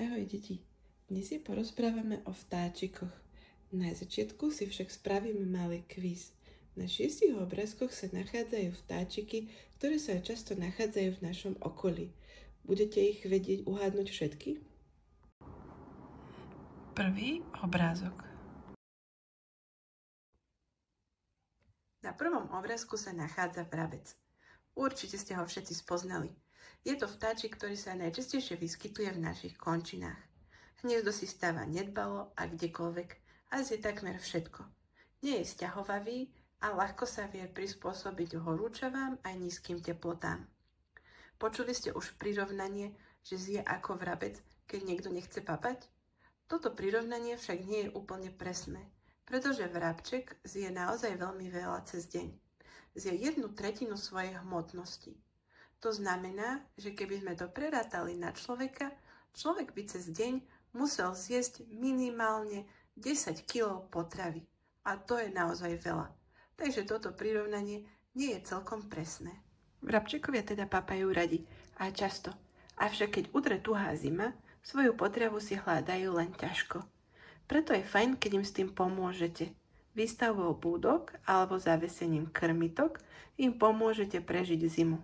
Ahoj deti, dnes si porozprávame o vtáčikoch. Na začiatku si však spravíme malý kvíz. Na 6 obrázkoch sa nachádzajú vtáčiky, ktoré sa často nachádzajú v našom okolí. Budete ich vedieť uhádnuť všetky? Prvý obrázok. Na prvom obrázku sa nachádza vrabec. Určite ste ho všetci spoznali. Je to vtáčik, ktorý sa najčastejšie vyskytuje v našich končinách. Hniezdo si stáva nedbalo a kdekoľvek a zje takmer všetko. Nie je sťahovavý a ľahko sa vie prispôsobiť horúčavám aj nízkym teplotám. Počuli ste už prirovnanie, že zje ako vrabec, keď niekto nechce papať? Toto prirovnanie však nie je úplne presné, pretože vrabček zje naozaj veľmi veľa cez deň. Zje 1/3 svojej hmotnosti. To znamená, že keby sme to prerátali na človeka, človek by cez deň musel zjesť minimálne 10 kg potravy. A to je naozaj veľa. Takže toto prirovnanie nie je celkom presné. Vrabčekovia teda papajú radi a často. Avšak keď udre tuhá zima, svoju potravu si hľadajú len ťažko. Preto je fajn, keď im s tým pomôžete. Výstavbou búdok alebo zavesením krmitok im pomôžete prežiť zimu.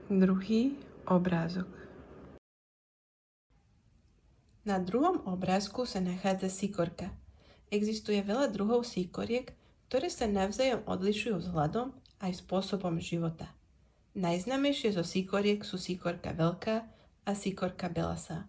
Druhý obrázok. Na druhom obrázku sa nachádza síkorka. Existuje veľa druhov síkoriek, ktoré sa navzájom odlišujú vzhľadom aj spôsobom života. Najznámejšie zo síkoriek sú síkorka veľká a síkorka belasá.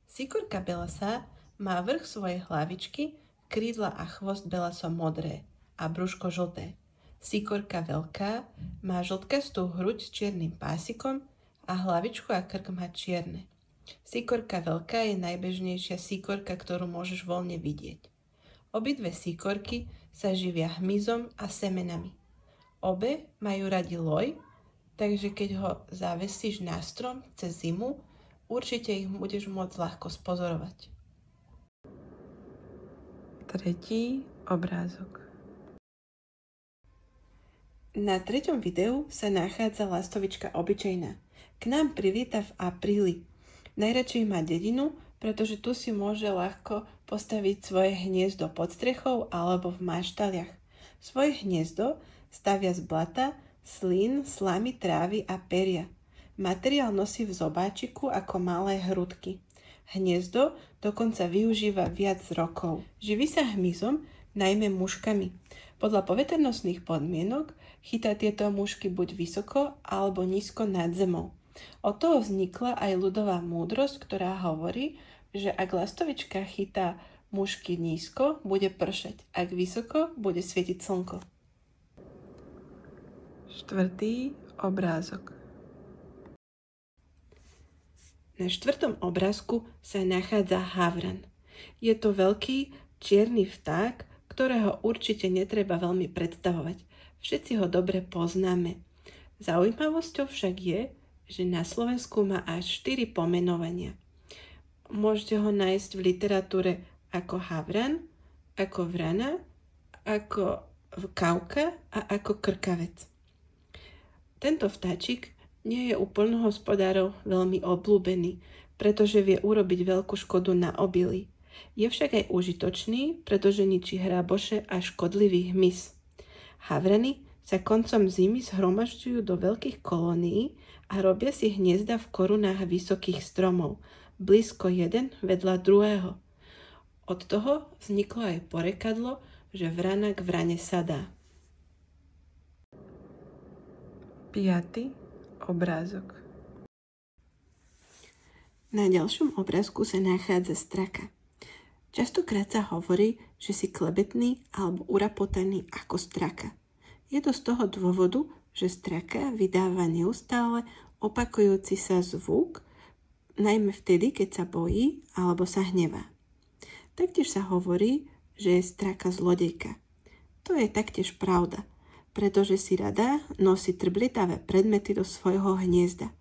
Síkorka belasá má vrch svojej hlavičky, krídla a chvost belaso modré a brúško žlté. Síkorka veľká má žltkastú hruď s čiernym pásikom a hlavičku a krk má čierne. Síkorka veľká je najbežnejšia síkorka, ktorú môžeš voľne vidieť. Obidve síkorky sa živia hmyzom a semenami. Obe majú radi loj, takže keď ho zavesíš na strom cez zimu, určite ich budeš môcť ľahko spozorovať. Tretí obrázok. Na treťom videu sa nachádza lastovička obyčajná. K nám prilieta v apríli. Najradšej má dedinu, pretože tu si môže ľahko postaviť svoje hniezdo pod strechou alebo v maštaliach. Svoje hniezdo stavia z blata, slín, slamy, trávy a peria. Materiál nosí v zobáčiku ako malé hrudky. Hniezdo dokonca využíva viac rokov. Živí sa hmyzom, najmä muškami. Podľa poveternostných podmienok chytá tieto mušky buď vysoko alebo nízko nad zemou. Od toho vznikla aj ľudová múdrosť, ktorá hovorí, že ak lastovička chytá mušky nízko, bude pršať, ak vysoko, bude svietiť slnko. Štvrtý obrázok. Na štvrtom obrázku sa nachádza havran. Je to veľký čierny vták, ktorého určite netreba veľmi predstavovať. Všetci ho dobre poznáme. Zaujímavosťou však je, že na Slovensku má až 4 pomenovania. Môžete ho nájsť v literatúre ako havran, ako vrana, ako kauka a ako krkavec. Tento vtáčik nie je u poľnohospodárov veľmi obľúbený, pretože vie urobiť veľkú škodu na obilí. Je však aj užitočný, pretože ničí hráboše a škodlivý hmyz. Havrany sa koncom zimy zhromažďujú do veľkých kolónií a robia si hniezda v korunách vysokých stromov, blízko jeden vedľa druhého. Od toho vzniklo aj porekadlo, že vrana k vrane sadá. 5. obrázok. Na ďalšom obrázku sa nachádza straka. Častokrát sa hovorí, že si klebetný alebo urapotaný ako straka. Je to z toho dôvodu, že straka vydáva neustále opakujúci sa zvuk, najmä vtedy, keď sa bojí alebo sa hnevá. Taktiež sa hovorí, že je straka zlodejka. To je taktiež pravda, pretože si rada nosí trblietavé predmety do svojho hniezda.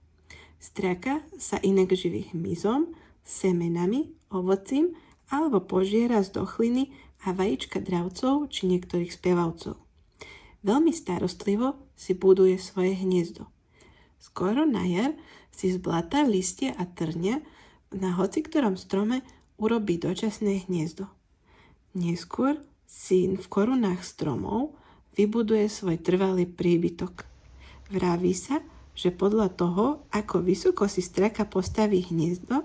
Straka sa inak živí hmyzom, semenami, ovocím alebo požiera z dochliny a vajíčka dravcov či niektorých spievavcov. Veľmi starostlivo si buduje svoje hniezdo. Skoro na jar si z blata, listie a trňa na hociktorom strome urobí dočasné hniezdo. Neskôr si v korunách stromov vybuduje svoj trvalý príbytok. Vraví sa, že podľa toho, ako vysoko si straka postaví hniezdo,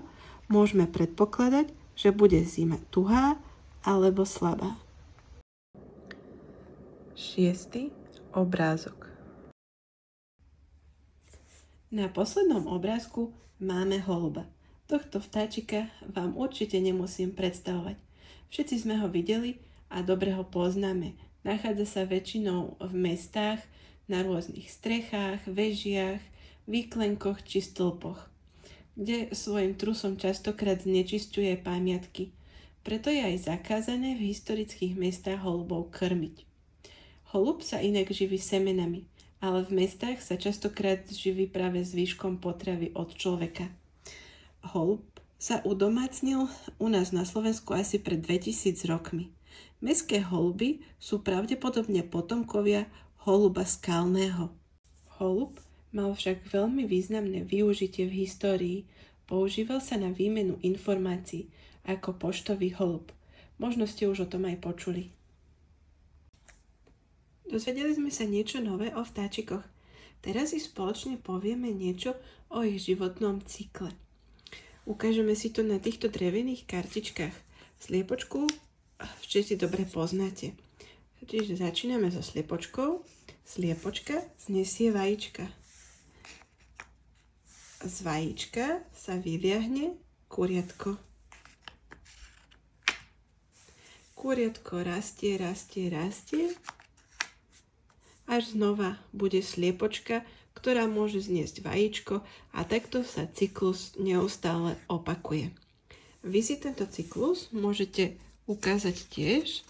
môžeme predpokladať, že bude zima tuhá alebo slabá. 6. obrázok. Na poslednom obrázku máme holuba. Tohto vtáčika vám určite nemusím predstavovať. Všetci sme ho videli a dobre ho poznáme. Nachádza sa väčšinou v mestách, na rôznych strechách, vežiach, výklenkoch či stĺpoch, kde svojim trusom častokrát znečisťuje pamiatky. Preto je aj zakázané v historických mestách holubov krmiť. Holub sa inak živí semenami, ale v mestách sa častokrát živí práve zvyškom potravy od človeka. Holub sa udomácnil u nás na Slovensku asi pred 2000 rokmi. Mestské holuby sú pravdepodobne potomkovia holuba skalného. Holub mal však veľmi významné využitie v histórii. Používal sa na výmenu informácií ako poštový holub. Možno ste už o tom aj počuli. Dozvedeli sme sa niečo nové o vtáčikoch. Teraz si spoločne povieme niečo o ich životnom cykle. Ukážeme si to na týchto drevených kartičkách. Sliepočku všetci dobre poznáte. Čiže začíname so sliepočkou. Sliepočka znesie vajíčka. Z vajíčka sa vyliahne kuriatko. Kuriatko rastie, rastie, rastie. Až znova bude sliepočka, ktorá môže zniesť vajíčko a takto sa cyklus neustále opakuje. Vy si tento cyklus môžete ukázať tiež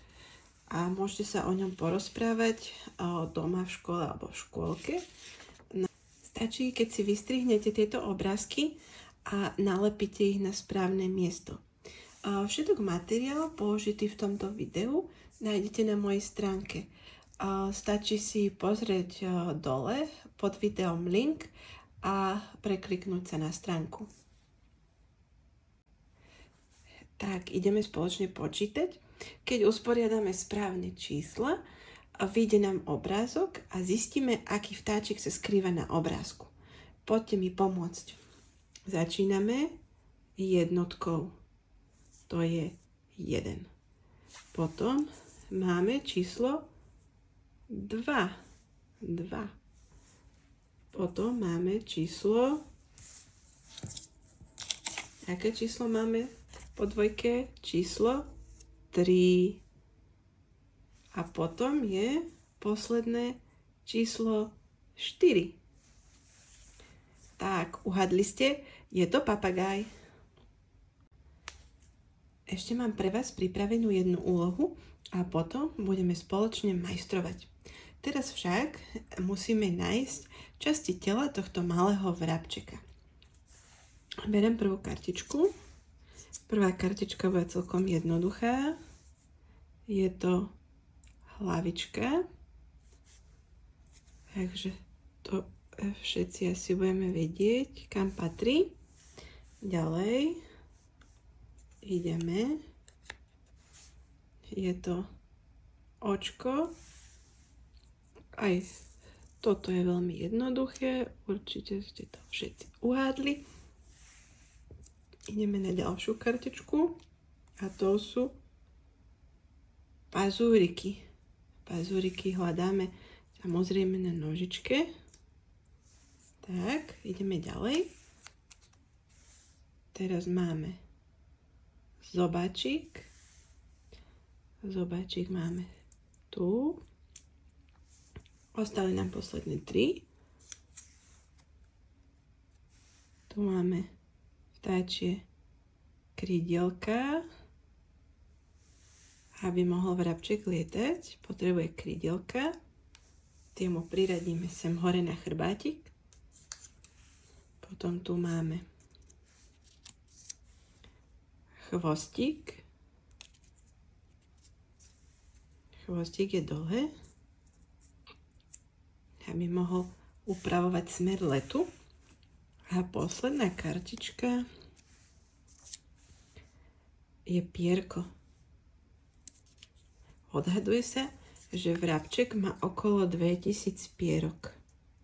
a môžete sa o ňom porozprávať doma v škole alebo v škôlke. Stačí, keď si vystrihnete tieto obrázky a nalepíte ich na správne miesto. Všetok materiál použitý v tomto videu nájdete na mojej stránke. Stačí si pozrieť dole pod videom link a prekliknúť sa na stránku. Tak, ideme spoločne počítať. Keď usporiadame správne čísla, vyjde nám obrázok a zistíme, aký vtáčik sa skrýva na obrázku. Poďte mi pomôcť. Začíname jednotkou. To je 1. Potom máme číslo 2. Potom máme číslo... Aké číslo máme po dvojke? Číslo 3. A potom je posledné číslo 4. Tak, uhadli ste? Je to papagaj. Ešte mám pre vás pripravenú jednu úlohu a potom budeme spoločne majstrovať. Teraz však musíme nájsť časti tela tohto malého vrabčeka. Beriem prvú kartičku. Prvá kartička bude celkom jednoduchá. Je to hlavička. Takže to všetci asi budeme vedieť, kam patrí. Ďalej ideme. Je to očko. Aj toto je veľmi jednoduché. Určite ste to všetci uhádli. Ideme na ďalšiu kartičku. A to sú pazúriky. Pazúriky hľadáme samozrejme na nožičke. Tak, ideme ďalej. Teraz máme zobáčik. Zobáčik máme tu. Ostali nám posledné 3. Tu máme vtáčie krídelka. Aby mohol vrabček lietať, potrebuje krídelka. Tie mu priradíme sem hore na chrbátik. Potom tu máme chvostík. Chvostík je dole, aby mohol upravovať smer letu. A posledná kartička je pierko. Odhaduje sa, že vrabček má okolo 2000 pierok.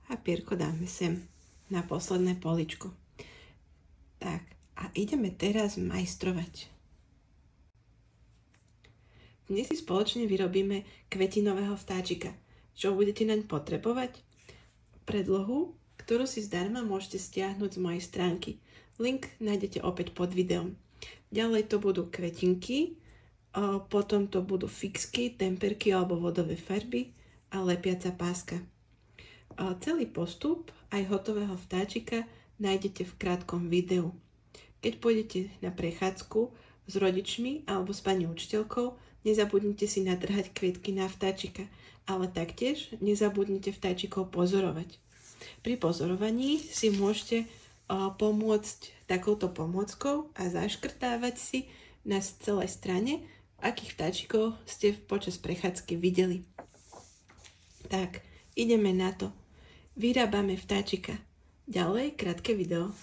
A pierko dáme sem na posledné poličko. Tak, a ideme teraz majstrovať. Dnes si spoločne vyrobíme kvetinového vtáčika. Čo budete naň potrebovať? Predlohu, ktorú si zdarma môžete stiahnuť z mojej stránky. Link nájdete opäť pod videom. Ďalej to budú kvetinky, potom to budú fixky, temperky alebo vodové farby a lepiaca páska. Celý postup aj hotového vtáčika nájdete v krátkom videu. Keď pôjdete na prechádzku s rodičmi alebo s pani učiteľkou, nezabudnite si natrhať kvietky na vtáčika, ale taktiež nezabudnite vtáčikov pozorovať. Pri pozorovaní si môžete pomôcť takouto pomôckou a zaškrtávať si na celej strane, akých vtáčikov ste počas prechádzky videli. Tak, ideme na to. Vyrábame vtáčika. Ďalej krátke video.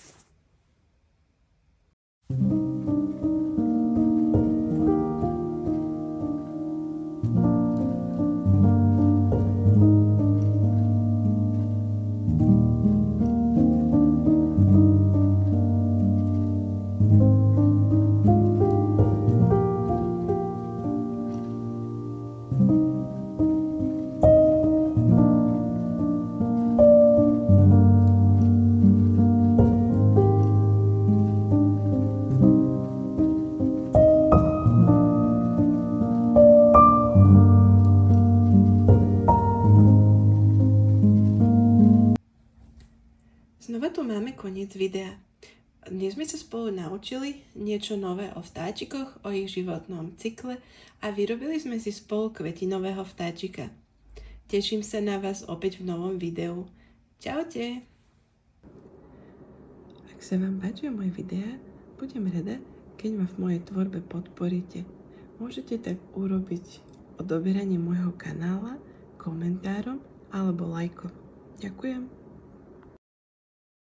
Znova tu máme koniec videa. Dnes sme sa spolu naučili niečo nové o vtáčikoch, o ich životnom cykle a vyrobili sme si spolu kvetinového vtáčika. Teším sa na vás opäť v novom videu. Čaute! Ak sa vám páčia moje videá, budem rada, keď ma v mojej tvorbe podporíte. Môžete tak urobiť odoberaním môjho kanála, komentárom alebo lajkom. Ďakujem.